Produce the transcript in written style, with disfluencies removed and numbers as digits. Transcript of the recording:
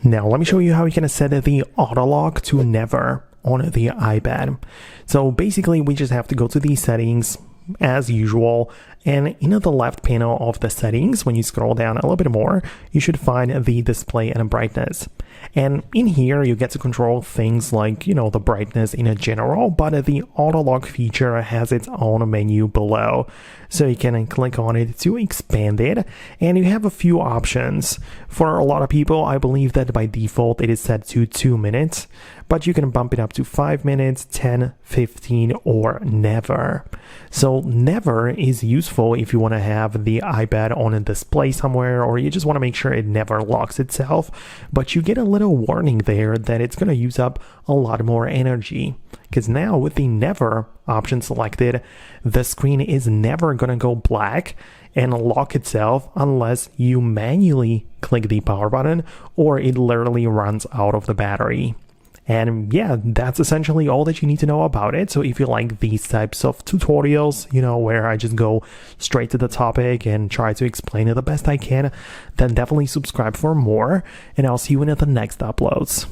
Now let me show you how you can set the auto lock to never on the iPad. So basically we just have to go to the settings as usual, and in the left panel of the settings, when you scroll down a little bit more, you should find the display and brightness. And in here you get to control things like, the brightness in a general, but the auto lock feature has its own menu below. So you can click on it to expand it, and you have a few options. For a lot of people, I believe that by default it is set to 2 minutes, but you can bump it up to 5 minutes, 10, 15, or never. So never is useful if you want to have the iPad on a display somewhere, or you just want to make sure it never locks itself, but you get a little warning there that it's going to use up a lot more energy. Because now with the never option selected, the screen is never going to go black and lock itself unless you manually click the power button or it literally runs out of the battery. And yeah, that's essentially all that you need to know about it. So if you like these types of tutorials, where I just go straight to the topic and try to explain it the best I can, then definitely subscribe for more, and I'll see you in the next uploads.